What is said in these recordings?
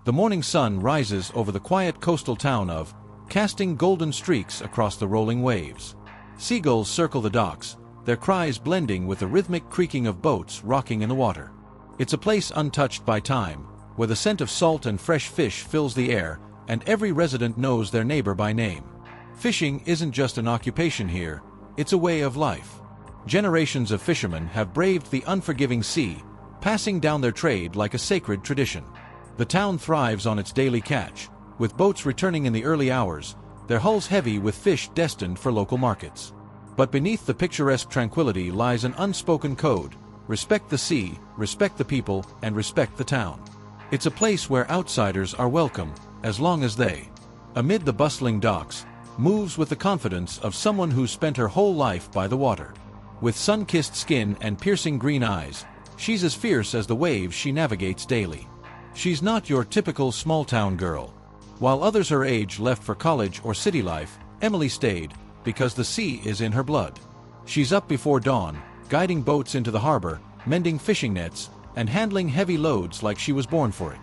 The morning sun rises over the quiet coastal town of, casting golden streaks across the rolling waves. Seagulls circle the docks, their cries blending with the rhythmic creaking of boats rocking in the water. It's a place untouched by time, where the scent of salt and fresh fish fills the air, and every resident knows their neighbor by name. Fishing isn't just an occupation here, it's a way of life. Generations of fishermen have braved the unforgiving sea, passing down their trade like a sacred tradition. The town thrives on its daily catch, with boats returning in the early hours, their hulls heavy with fish destined for local markets. But beneath the picturesque tranquility lies an unspoken code: respect the sea, respect the people, and respect the town. It's a place where outsiders are welcome, as long as they, amid the bustling docks, moves with the confidence of someone who's spent her whole life by the water. With sun-kissed skin and piercing green eyes, she's as fierce as the waves she navigates daily. She's not your typical small-town girl. While others her age left for college or city life, Emily stayed, because the sea is in her blood. She's up before dawn, guiding boats into the harbor, mending fishing nets, and handling heavy loads like she was born for it.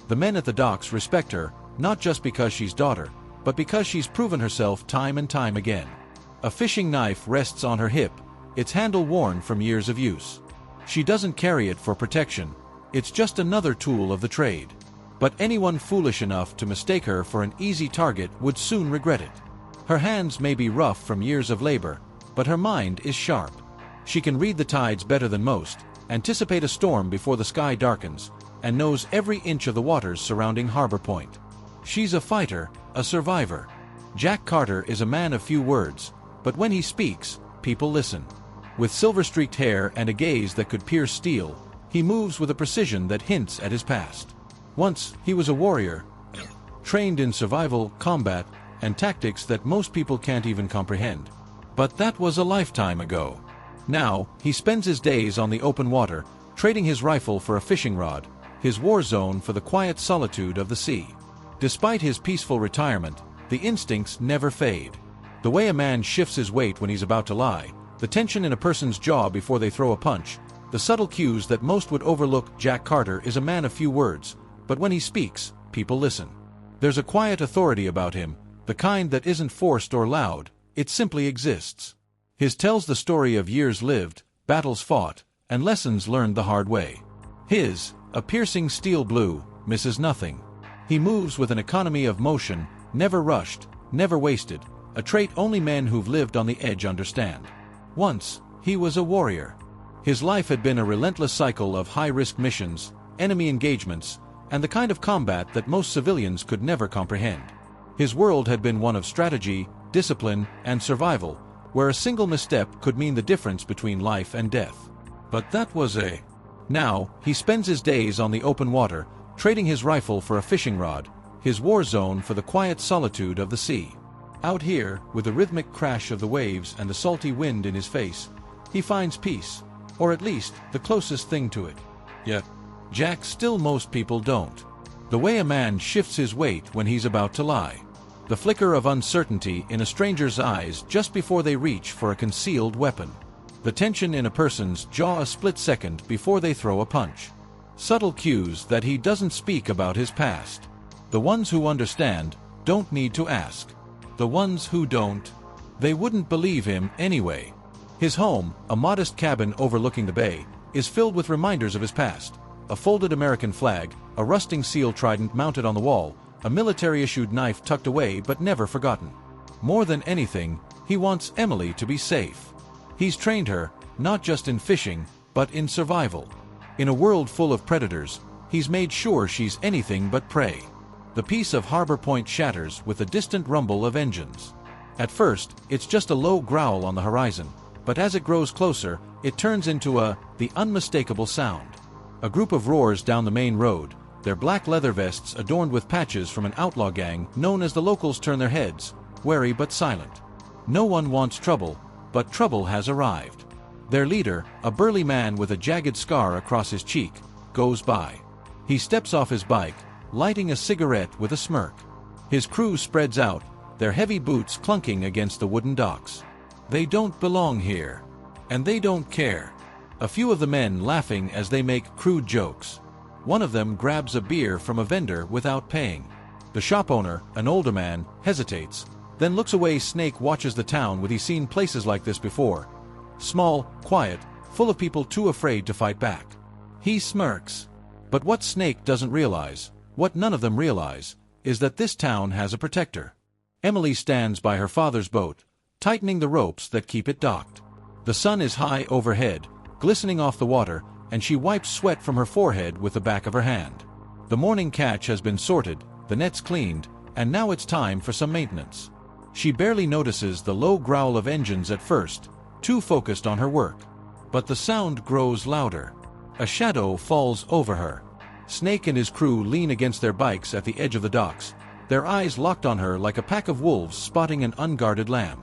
The men at the docks respect her, not just because she's daughter, but because she's proven herself time and time again. A fishing knife rests on her hip, its handle worn from years of use. She doesn't carry it for protection, it's just another tool of the trade. But anyone foolish enough to mistake her for an easy target would soon regret it. Her hands may be rough from years of labor, but her mind is sharp. She can read the tides better than most, anticipate a storm before the sky darkens, and knows every inch of the waters surrounding Harbor Point. She's a fighter, a survivor. Jack Carter is a man of few words, but when he speaks, people listen. With silver-streaked hair and a gaze that could pierce steel, he moves with a precision that hints at his past. Once, he was a warrior, trained in survival, combat, and tactics that most people can't even comprehend. But that was a lifetime ago. Now, he spends his days on the open water, trading his rifle for a fishing rod, his war zone for the quiet solitude of the sea. Despite his peaceful retirement, the instincts never fade. The way a man shifts his weight when he's about to lie, the tension in a person's jaw before they throw a punch, the subtle cues that most would overlook. Jack Carter is a man of few words, but when he speaks, people listen. There's a quiet authority about him, the kind that isn't forced or loud, it simply exists. His tells the story of years lived, battles fought, and lessons learned the hard way. His, a piercing steel blue, misses nothing. He moves with an economy of motion, never rushed, never wasted, a trait only men who've lived on the edge understand. Once, he was a warrior. His life had been a relentless cycle of high-risk missions, enemy engagements, and the kind of combat that most civilians could never comprehend. His world had been one of strategy, discipline, and survival, where a single misstep could mean the difference between life and death. But that was Now, he spends his days on the open water, trading his rifle for a fishing rod, his war zone for the quiet solitude of the sea. Out here, with the rhythmic crash of the waves and the salty wind in his face, he finds peace, or at least the closest thing to it. Yet, Jack still most people don't. The way a man shifts his weight when he's about to lie. The flicker of uncertainty in a stranger's eyes just before they reach for a concealed weapon. The tension in a person's jaw a split second before they throw a punch. Subtle cues that he doesn't speak about his past. The ones who understand don't need to ask. The ones who don't, they wouldn't believe him anyway. His home, a modest cabin overlooking the bay, is filled with reminders of his past. A folded American flag, a rusting seal trident mounted on the wall, a military-issued knife tucked away but never forgotten. More than anything, he wants Emily to be safe. He's trained her, not just in fishing, but in survival. In a world full of predators, he's made sure she's anything but prey. The peace of Harbor Point shatters with a distant rumble of engines. At first, it's just a low growl on the horizon, but as it grows closer, it turns into the unmistakable sound. A group of roars down the main road, their black leather vests adorned with patches from an outlaw gang known as the Locals turn their heads, wary but silent. No one wants trouble, but trouble has arrived. Their leader, a burly man with a jagged scar across his cheek, goes by. He steps off his bike, lighting a cigarette with a smirk. His crew spreads out, their heavy boots clunking against the wooden docks. They don't belong here. And they don't care. A few of the men laughing as they make crude jokes. One of them grabs a beer from a vendor without paying. The shop owner, an older man, hesitates, then looks away. Snake watches the town with he's seen places like this before. Small, quiet, full of people too afraid to fight back. He smirks. But what Snake doesn't realize, what none of them realize, is that this town has a protector. Emily stands by her father's boat, tightening the ropes that keep it docked. The sun is high overhead, glistening off the water, and she wipes sweat from her forehead with the back of her hand. The morning catch has been sorted, the nets cleaned, and now it's time for some maintenance. She barely notices the low growl of engines at first, too focused on her work. But the sound grows louder. A shadow falls over her. Snake and his crew lean against their bikes at the edge of the docks, their eyes locked on her like a pack of wolves spotting an unguarded lamb.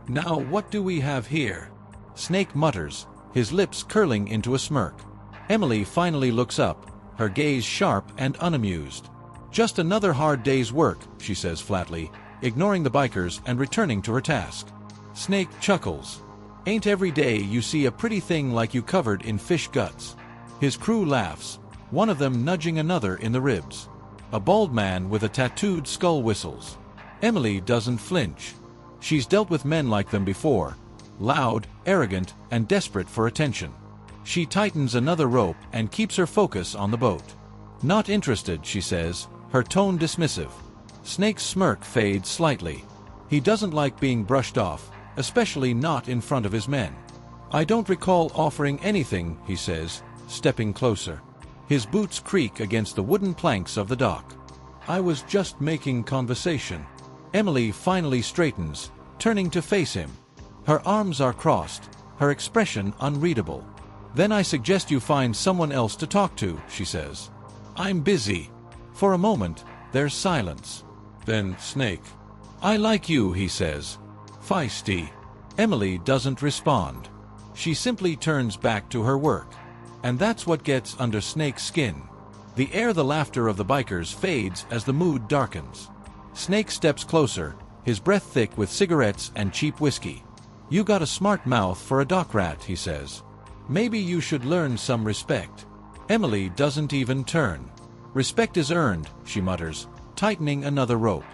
"Now what do we have here?" Snake mutters, his lips curling into a smirk. Emily finally looks up, her gaze sharp and unamused. "Just another hard day's work," she says flatly, ignoring the bikers and returning to her task. Snake chuckles. "Ain't every day you see a pretty thing like you covered in fish guts." His crew laughs, one of them nudging another in the ribs. A bald man with a tattooed skull whistles. Emily doesn't flinch. She's dealt with men like them before, loud, arrogant, and desperate for attention. She tightens another rope and keeps her focus on the boat. "Not interested," she says, her tone dismissive. Snake's smirk fades slightly. He doesn't like being brushed off, especially not in front of his men. "I don't recall offering anything," he says, stepping closer. His boots creak against the wooden planks of the dock. "I was just making conversation." Emily finally straightens, turning to face him. Her arms are crossed, her expression unreadable. "Then I suggest you find someone else to talk to," she says. "I'm busy." For a moment, there's silence. Then Snake. "I like you," he says. Feisty. Emily doesn't respond. She simply turns back to her work. And that's what gets under Snake's skin. The laughter of the bikers fades as the mood darkens. Snake steps closer, his breath thick with cigarettes and cheap whiskey. "You got a smart mouth for a dock rat," he says. "Maybe you should learn some respect." Emily doesn't even turn. "Respect is earned," she mutters, tightening another rope.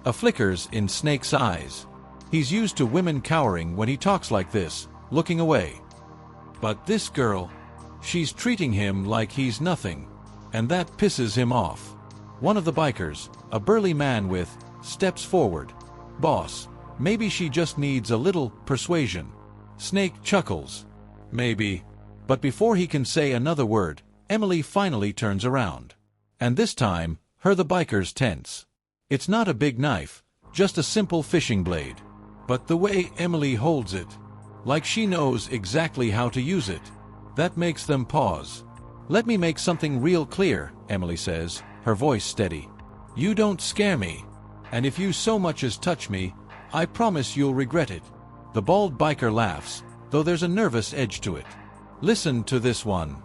A flickers in Snake's eyes. He's used to women cowering when he talks like this, looking away. But this girl, she's treating him like he's nothing, and that pisses him off. One of the bikers, a burly man steps forward. "Boss, maybe she just needs a little persuasion." Snake chuckles. "Maybe." But before he can say another word, Emily finally turns around. And this time, the bikers tense. It's not a big knife, just a simple fishing blade. But the way Emily holds it, like she knows exactly how to use it, that makes them pause. "Let me make something real clear," Emily says, her voice steady. "You don't scare me. And if you so much as touch me, I promise you'll regret it." The bald biker laughs, though there's a nervous edge to it. "Listen to this one.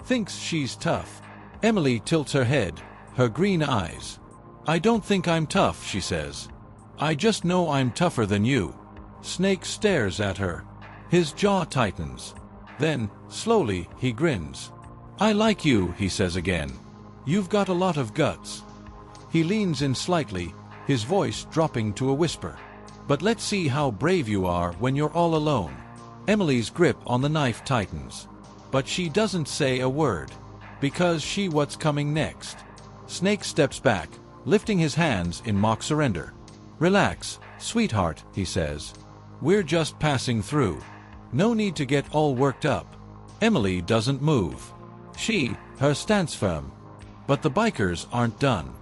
Thinks she's tough." Emily tilts her head, her green eyes. "I don't think I'm tough," she says. "I just know I'm tougher than you." Snake stares at her. His jaw tightens. Then, slowly, he grins. "I like you," he says again. "You've got a lot of guts." He leans in slightly, his voice dropping to a whisper. "But let's see how brave you are when you're all alone." Emily's grip on the knife tightens. But she doesn't say a word. Because what's coming next. Snake steps back, lifting his hands in mock surrender. "Relax, sweetheart," he says. "We're just passing through. No need to get all worked up." Emily doesn't move. Her stance firm. But the bikers aren't done.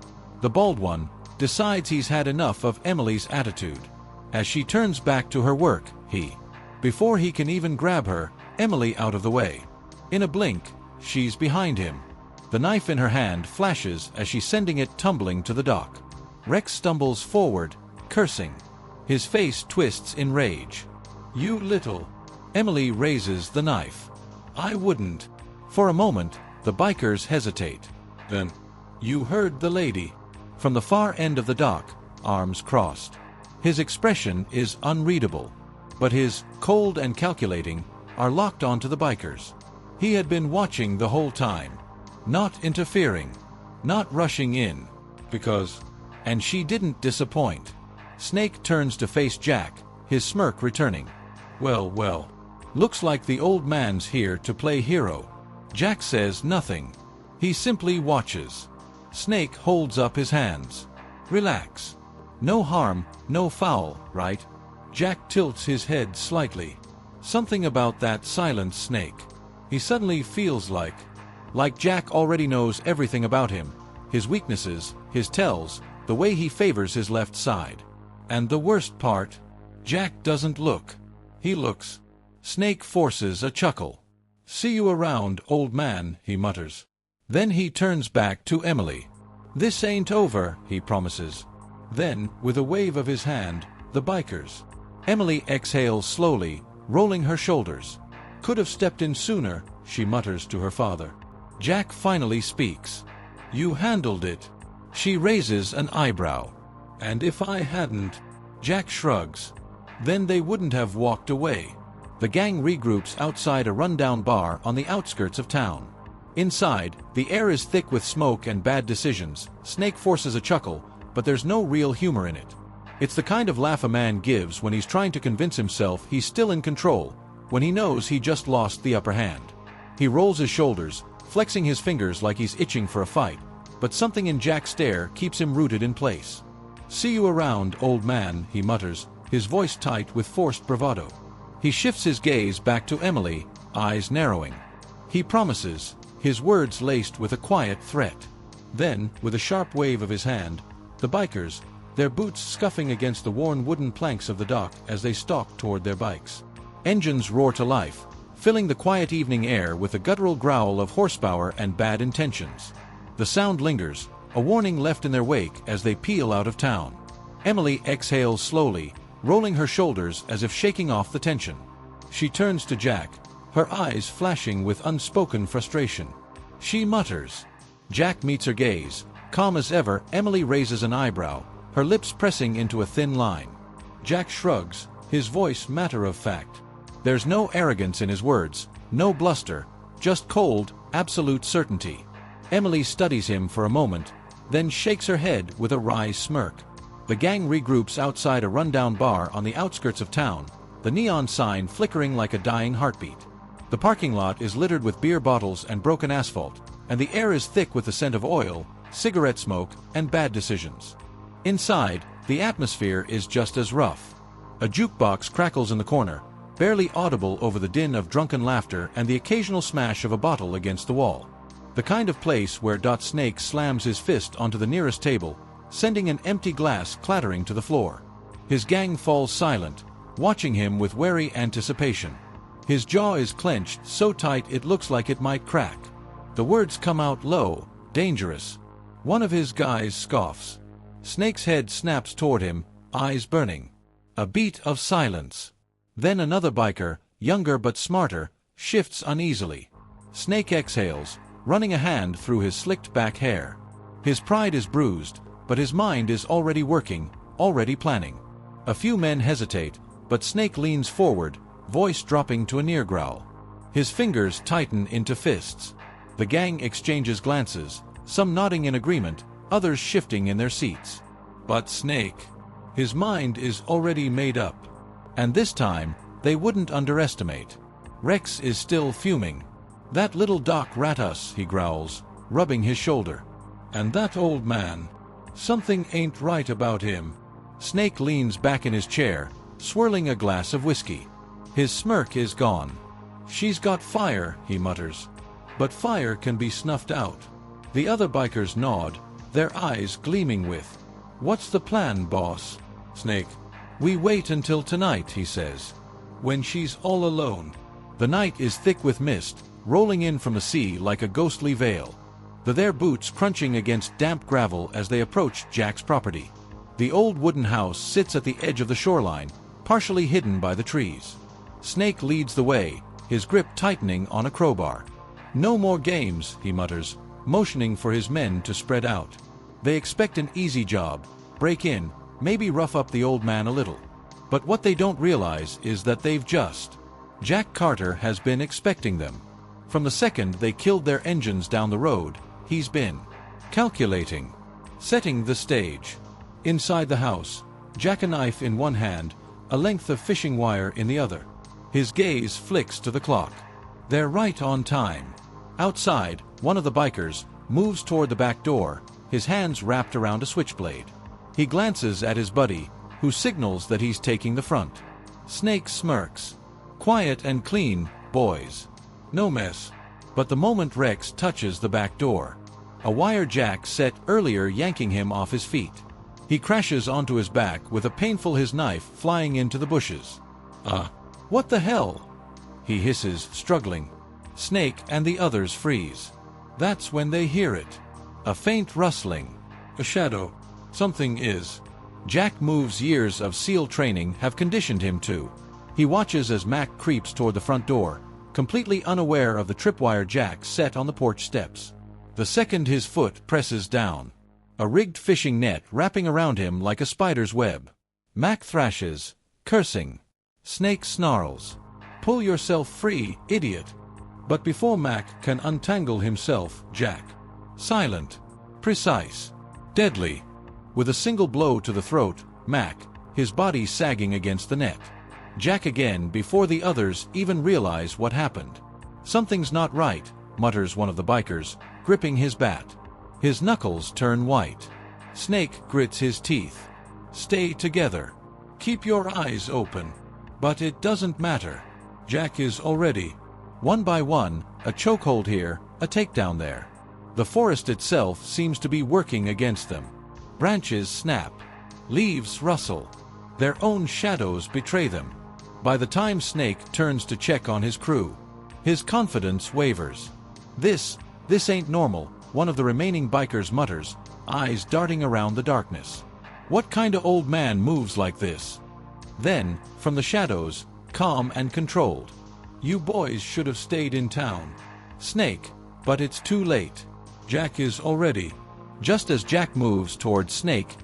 The bald one decides he's had enough of Emily's attitude. As she turns back to her work, before he can even grab her, Emily out of the way. In a blink, she's behind him. The knife in her hand flashes as she's sending it tumbling to the dock. Rex stumbles forward, cursing. His face twists in rage. "You little..." Emily raises the knife. "I wouldn't." For a moment, the bikers hesitate. Then, "You heard the lady." From the far end of the dock, arms crossed. His expression is unreadable. But his, cold and calculating, are locked onto the bikers. He had been watching the whole time. Not interfering. Not rushing in. Because... And she didn't disappoint. Snake turns to face Jack, his smirk returning. Well, well. Looks like the old man's here to play hero. Jack says nothing. He simply watches. Snake holds up his hands. Relax. No harm, no foul, right? Jack tilts his head slightly. Something about that silent Snake. He suddenly feels like Jack already knows everything about him. His weaknesses, his tells, the way he favors his left side. And the worst part, Jack doesn't look. He looks. Snake forces a chuckle. See you around, old man, he mutters. Then he turns back to Emily. This ain't over, he promises. Then, with a wave of his hand, the bikers. Emily exhales slowly, rolling her shoulders. Could have stepped in sooner, she mutters to her father. Jack finally speaks. You handled it. She raises an eyebrow. And if I hadn't... Jack shrugs. Then they wouldn't have walked away. The gang regroups outside a rundown bar on the outskirts of town. Inside, the air is thick with smoke and bad decisions. Snake forces a chuckle, but there's no real humor in it. It's the kind of laugh a man gives when he's trying to convince himself he's still in control, when he knows he just lost the upper hand. He rolls his shoulders, flexing his fingers like he's itching for a fight, but something in Jack's stare keeps him rooted in place. See you around, old man, he mutters, his voice tight with forced bravado. He shifts his gaze back to Emily, eyes narrowing. He promises, his words laced with a quiet threat. Then, with a sharp wave of his hand, the bikers, their boots scuffing against the worn wooden planks of the dock as they stalk toward their bikes. Engines roar to life, filling the quiet evening air with a guttural growl of horsepower and bad intentions. The sound lingers, a warning left in their wake as they peel out of town. Emily exhales slowly, rolling her shoulders as if shaking off the tension. She turns to Jack, her eyes flashing with unspoken frustration. She mutters. Jack meets her gaze. Calm as ever, Emily raises an eyebrow, her lips pressing into a thin line. Jack shrugs, his voice matter of fact. There's no arrogance in his words, no bluster, just cold, absolute certainty. Emily studies him for a moment, then shakes her head with a wry smirk. The gang regroups outside a rundown bar on the outskirts of town, the neon sign flickering like a dying heartbeat. The parking lot is littered with beer bottles and broken asphalt, and the air is thick with the scent of oil, cigarette smoke, and bad decisions. Inside, the atmosphere is just as rough. A jukebox crackles in the corner, barely audible over the din of drunken laughter and the occasional smash of a bottle against the wall. The kind of place where Snake slams his fist onto the nearest table, sending an empty glass clattering to the floor. His gang falls silent, watching him with wary anticipation. His jaw is clenched so tight it looks like it might crack. The words come out low, dangerous. One of his guys scoffs. Snake's head snaps toward him, eyes burning. A beat of silence. Then another biker, younger but smarter, shifts uneasily. Snake exhales, running a hand through his slicked back hair. His pride is bruised, but his mind is already working, already planning. A few men hesitate, but Snake leans forward, voice dropping to a near growl. His fingers tighten into fists. The gang exchanges glances, some nodding in agreement, others shifting in their seats. But Snake, his mind is already made up. And this time, they wouldn't underestimate. Rex is still fuming. That little Doc rat us, he growls, rubbing his shoulder. And that old man. Something ain't right about him. Snake leans back in his chair, swirling a glass of whiskey. His smirk is gone. She's got fire, he mutters. But fire can be snuffed out. The other bikers nod, their eyes gleaming with, "What's the plan, boss?" Snake. "We wait until tonight," he says. "When she's all alone." The night is thick with mist, rolling in from the sea like a ghostly veil. Their boots crunching against damp gravel as they approach Jack's property. The old wooden house sits at the edge of the shoreline, partially hidden by the trees. Snake leads the way, his grip tightening on a crowbar. "No more games," he mutters, motioning for his men to spread out. They expect an easy job, break in, maybe rough up the old man a little. But what they don't realize is that Jack Carter has been expecting them. From the second they killed their engines down the road, he's been calculating, setting the stage. Inside the house, Jack, a knife in one hand, a length of fishing wire in the other. His gaze flicks to the clock. They're right on time. Outside, one of the bikers moves toward the back door, his hands wrapped around a switchblade. He glances at his buddy, who signals that he's taking the front. Snake smirks. Quiet and clean, boys. No mess. But the moment Rex touches the back door, a wire jack set earlier yanking him off his feet. He crashes onto his back with a painful his knife flying into the bushes. What the hell? He hisses, struggling. Snake and the others freeze. That's when they hear it. A faint rustling. A shadow. Something is. Jack moves. Years of SEAL training have conditioned him to. He watches as Mac creeps toward the front door, completely unaware of the tripwire jack set on the porch steps. The second his foot presses down, a rigged fishing net wrapping around him like a spider's web. Mac thrashes, cursing. Snake snarls. Pull yourself free, idiot. But before Mac can untangle himself, Jack. Silent. Precise. Deadly. With a single blow to the throat, Mac, his body sagging against the net. Jack again before the others even realize what happened. Something's not right, mutters one of the bikers, gripping his bat. His knuckles turn white. Snake grits his teeth. Stay together. Keep your eyes open. But it doesn't matter. Jack is already, one by one, a chokehold here, a takedown there. The forest itself seems to be working against them. Branches snap. Leaves rustle. Their own shadows betray them. By the time Snake turns to check on his crew, his confidence wavers. This ain't normal, one of the remaining bikers mutters, eyes darting around the darkness. What kind of old man moves like this? Then, from the shadows, calm and controlled. You boys should have stayed in town. Snake, but it's too late. Jack is already. Just as Jack moves towards Snake,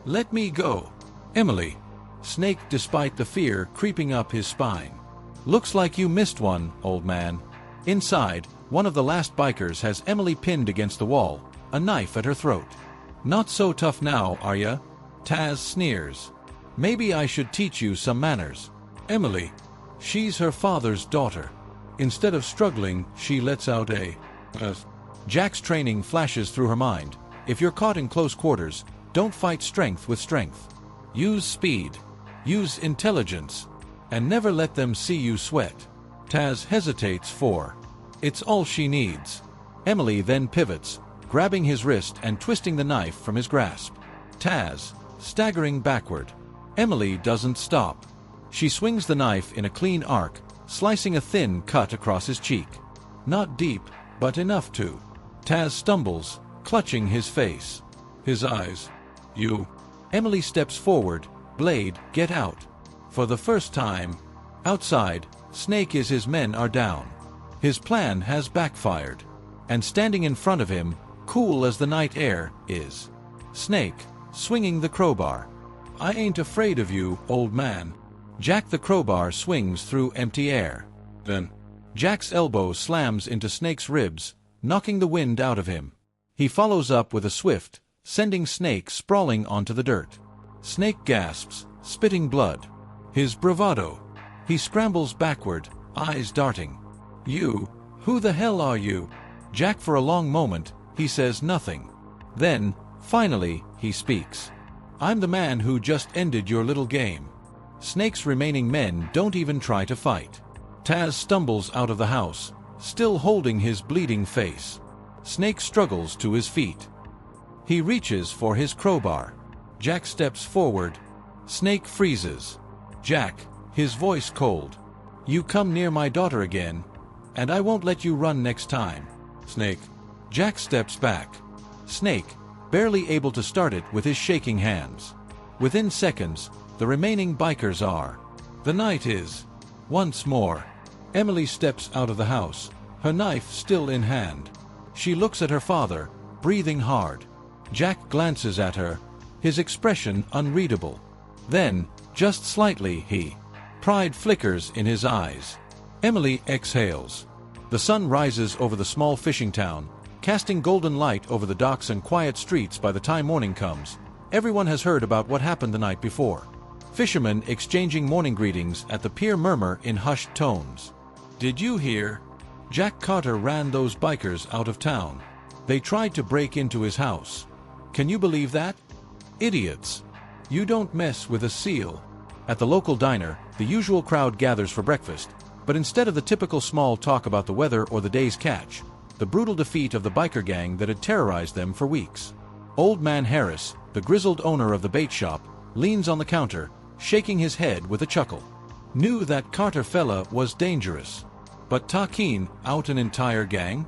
let me go. Emily. Snake, despite the fear creeping up his spine. Looks like you missed one, old man. Inside, one of the last bikers has Emily pinned against the wall, a knife at her throat. Not so tough now, are ya? Taz sneers. Maybe I should teach you some manners. Emily. She's her father's daughter. Instead of struggling, she lets out a... Jack's training flashes through her mind. If you're caught in close quarters, don't fight strength with strength. Use speed. Use intelligence. And never let them see you sweat. Taz hesitates for. It's all she needs. Emily then pivots, grabbing his wrist and twisting the knife from his grasp. Taz, staggering backward. Emily doesn't stop. She swings the knife in a clean arc, slicing a thin cut across his cheek. Not deep, but enough to. Taz stumbles, clutching his face. His eyes. You. Emily steps forward, blade, get out. For the first time. Outside, Snake is his men are down. His plan has backfired. And standing in front of him, cool as the night air, is Snake, swinging the crowbar. I ain't afraid of you, old man. Jack, the crowbar swings through empty air. Then, Jack's elbow slams into Snake's ribs, knocking the wind out of him. He follows up with a swift, sending Snake sprawling onto the dirt. Snake gasps, spitting blood. His bravado. He scrambles backward, eyes darting. You, who the hell are you? Jack, for a long moment, he says nothing. Then, finally, he speaks. I'm the man who just ended your little game. Snake's remaining men don't even try to fight. Taz stumbles out of the house, still holding his bleeding face. Snake struggles to his feet. He reaches for his crowbar. Jack steps forward. Snake freezes. Jack, his voice cold. You come near my daughter again, and I won't let you run next time. Snake. Jack steps back. Snake, barely able to start it with his shaking hands. Within seconds, the remaining bikers are. The night is. Once more. Emily steps out of the house, her knife still in hand. She looks at her father, breathing hard. Jack glances at her, his expression unreadable. Then, just slightly, pride flickers in his eyes. Emily exhales. The sun rises over the small fishing town, casting golden light over the docks and quiet streets. By the time morning comes, everyone has heard about what happened the night before. Fishermen exchanging morning greetings at the pier murmur in hushed tones. "Did you hear? Jack Carter ran those bikers out of town. They tried to break into his house. Can you believe that? Idiots. You don't mess with a seal." At the local diner, the usual crowd gathers for breakfast, but instead of the typical small talk about the weather or the day's catch, the brutal defeat of the biker gang that had terrorized them for weeks. Old Man Harris, the grizzled owner of the bait shop, leans on the counter, shaking his head with a chuckle. Knew that Carter fella was dangerous. But Takin out an entire gang?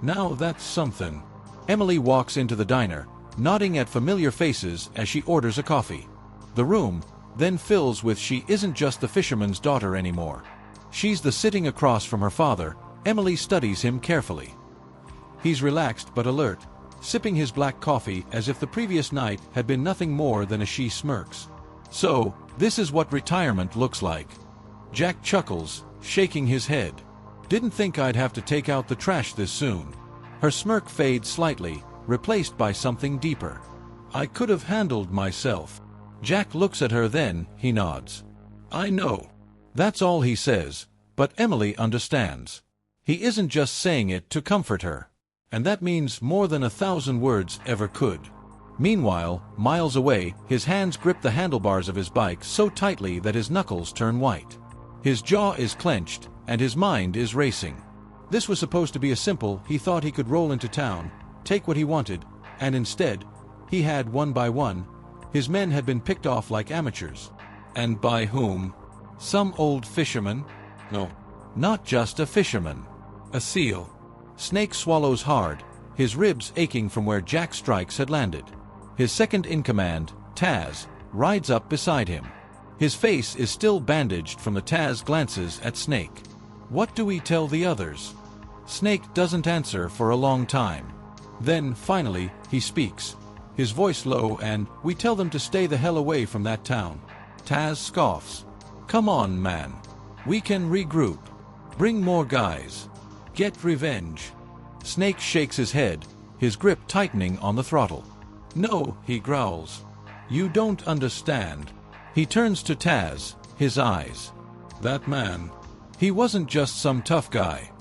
Now that's something. Emily walks into the diner, nodding at familiar faces as she orders a coffee. The room then fills with she isn't just the fisherman's daughter anymore. She's the sitting across from her father. Emily studies him carefully. He's relaxed but alert, sipping his black coffee as if the previous night had been nothing more than a she smirks. "So, this is what retirement looks like." Jack chuckles, shaking his head. "Didn't think I'd have to take out the trash this soon." Her smirk fades slightly, replaced by something deeper. "I could have handled myself." Jack looks at her, then he nods. "I know." That's all he says, but Emily understands. He isn't just saying it to comfort her. And that means more than 1,000 words ever could. Meanwhile, miles away, his hands grip the handlebars of his bike so tightly that his knuckles turn white. His jaw is clenched, and his mind is racing. This was supposed to be a simple, he thought he could roll into town, take what he wanted, and instead, he had one by one, his men had been picked off like amateurs. And by whom? Some old fisherman? No, not just a fisherman. A seal. Snake swallows hard, his ribs aching from where Jack's strikes had landed. His second-in-command, Taz, rides up beside him. His face is still bandaged from the Taz glances at Snake. "What do we tell the others?" Snake doesn't answer for a long time. Then, finally, he speaks, his voice low, and, "We tell them to stay the hell away from that town." Taz scoffs. "Come on, man. We can regroup. Bring more guys. Get revenge." Snake shakes his head, his grip tightening on the throttle. "No," he growls. "You don't understand." He turns to Taz, his eyes. "That man. He wasn't just some tough guy.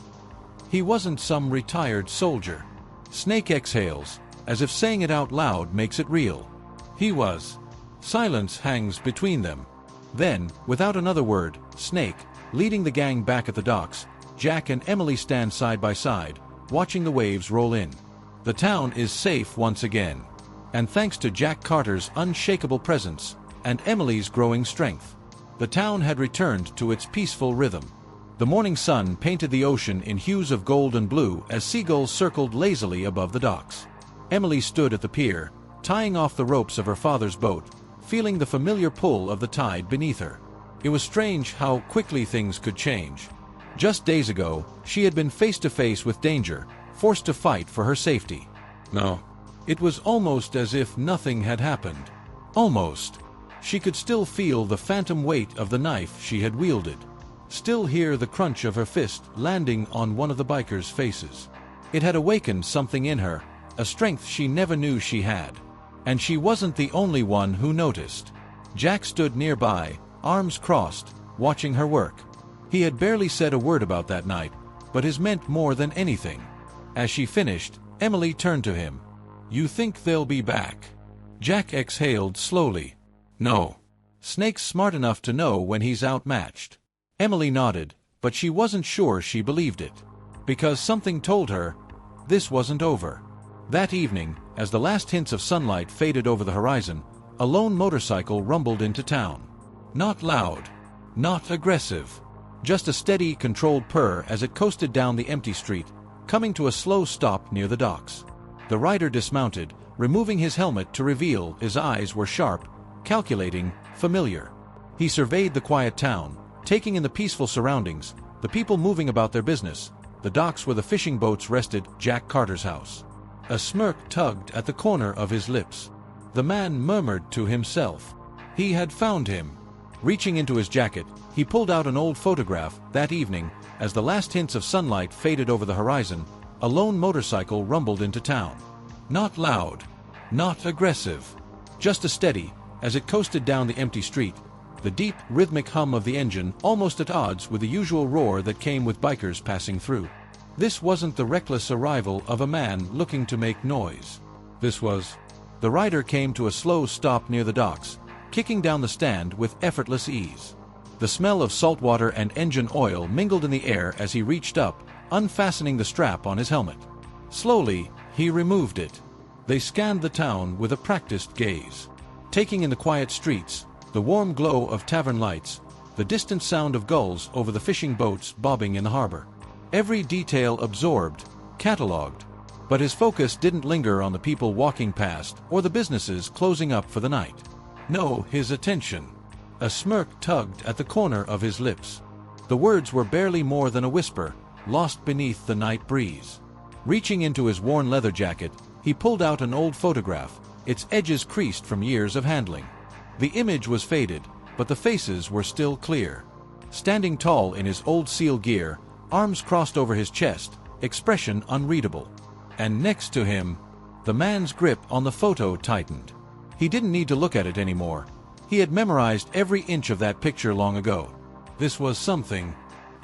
He wasn't some retired soldier." Snake exhales, as if saying it out loud makes it real. "He was." Silence hangs between them. Then, without another word, Snake, leading the gang back at the docks, Jack and Emily stand side by side, watching the waves roll in. The town is safe once again. And thanks to Jack Carter's unshakable presence, and Emily's growing strength, the town had returned to its peaceful rhythm. The morning sun painted the ocean in hues of gold and blue as seagulls circled lazily above the docks. Emily stood at the pier, tying off the ropes of her father's boat, feeling the familiar pull of the tide beneath her. It was strange how quickly things could change. Just days ago, she had been face to face with danger, forced to fight for her safety. No. It was almost as if nothing had happened. Almost. She could still feel the phantom weight of the knife she had wielded. Still hear the crunch of her fist landing on one of the bikers' faces. It had awakened something in her, a strength she never knew she had. And she wasn't the only one who noticed. Jack stood nearby, arms crossed, watching her work. He had barely said a word about that night, but his meant more than anything. As she finished, Emily turned to him. "You think they'll be back?" Jack exhaled slowly. "No. Snake's smart enough to know when he's outmatched." Emily nodded, but she wasn't sure she believed it. Because something told her, this wasn't over. That evening, as the last hints of sunlight faded over the horizon, a lone motorcycle rumbled into town. Not loud. Not aggressive. Just a steady, controlled purr as it coasted down the empty street, coming to a slow stop near the docks. The rider dismounted, removing his helmet to reveal his eyes were sharp, calculating, familiar. He surveyed the quiet town, taking in the peaceful surroundings, the people moving about their business, the docks where the fishing boats rested, Jack Carter's house. A smirk tugged at the corner of his lips. The man murmured to himself. He had found him. Reaching into his jacket, He pulled out an old photograph. That evening, as the last hints of sunlight faded over the horizon, a lone motorcycle rumbled into town. Not loud, not aggressive, just a steady, as it coasted down the empty street, the deep, rhythmic hum of the engine almost at odds with the usual roar that came with bikers passing through. This wasn't the reckless arrival of a man looking to make noise. This was... The rider came to a slow stop near the docks, kicking down the stand with effortless ease. The smell of salt water and engine oil mingled in the air as he reached up, unfastening the strap on his helmet. Slowly, he removed it. They scanned the town with a practiced gaze, taking in the quiet streets, the warm glow of tavern lights, the distant sound of gulls over the fishing boats bobbing in the harbor. Every detail absorbed, catalogued. But his focus didn't linger on the people walking past or the businesses closing up for the night. No, his attention. A smirk tugged at the corner of his lips. The words were barely more than a whisper, lost beneath the night breeze. Reaching into his worn leather jacket, he pulled out an old photograph, its edges creased from years of handling. The image was faded, but the faces were still clear. Standing tall in his old SEAL gear, arms crossed over his chest, expression unreadable. And next to him, the man's grip on the photo tightened. He didn't need to look at it anymore. He had memorized every inch of that picture long ago. This was something.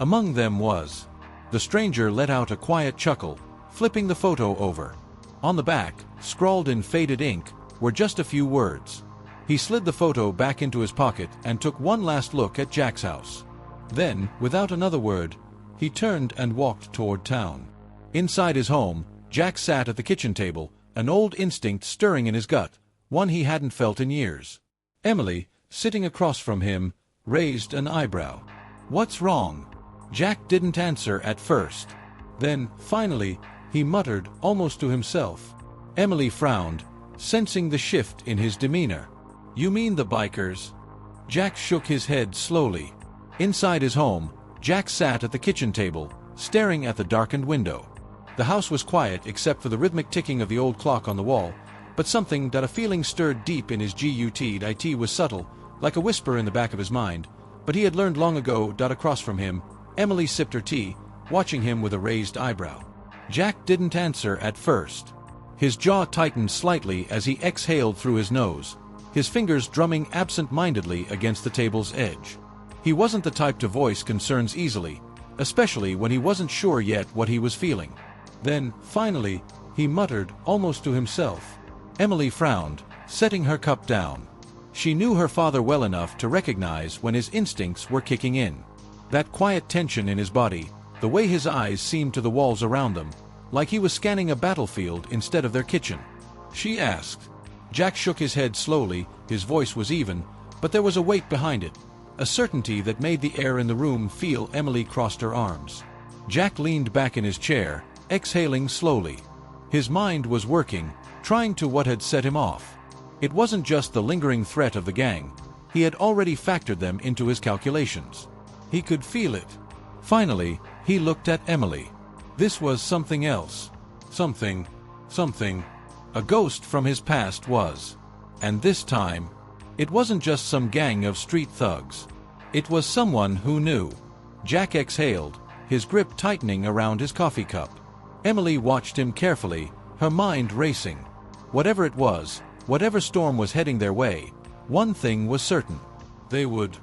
Among them was... The stranger let out a quiet chuckle, flipping the photo over. On the back, scrawled in faded ink, were just a few words. He slid the photo back into his pocket and took one last look at Jack's house. Then, without another word, he turned and walked toward town. Inside his home, Jack sat at the kitchen table, an old instinct stirring in his gut, one he hadn't felt in years. Emily, sitting across from him, raised an eyebrow. "What's wrong?" Jack didn't answer at first. Then, finally, he muttered, almost to himself. Emily frowned, sensing the shift in his demeanor. "You mean the bikers?" Jack shook his head slowly. Inside his home, Jack sat at the kitchen table, staring at the darkened window. The house was quiet except for the rhythmic ticking of the old clock on the wall, but something that a feeling stirred deep in his gut was subtle, like a whisper in the back of his mind, but he had learned long ago. Across from him, Emily sipped her tea, watching him with a raised eyebrow. Jack didn't answer at first. His jaw tightened slightly as he exhaled through his nose, his fingers drumming absent-mindedly against the table's edge. He wasn't the type to voice concerns easily, especially when he wasn't sure yet what he was feeling. Then, finally, he muttered, almost to himself. Emily frowned, setting her cup down. She knew her father well enough to recognize when his instincts were kicking in. That quiet tension in his body, the way his eyes seemed to the walls around them, like he was scanning a battlefield instead of their kitchen. She asked. Jack shook his head slowly, his voice was even, but there was a weight behind it, a certainty that made the air in the room feel. Emily crossed her arms. Jack leaned back in his chair, exhaling slowly. His mind was working, trying to what had set him off. It wasn't just the lingering threat of the gang. He had already factored them into his calculations. He could feel it. Finally, he looked at Emily. This was something else. Something. A ghost from his past was. And this time, it wasn't just some gang of street thugs. It was someone who knew. Jack exhaled, his grip tightening around his coffee cup. Emily watched him carefully, her mind racing. Whatever it was, whatever storm was heading their way, one thing was certain. They would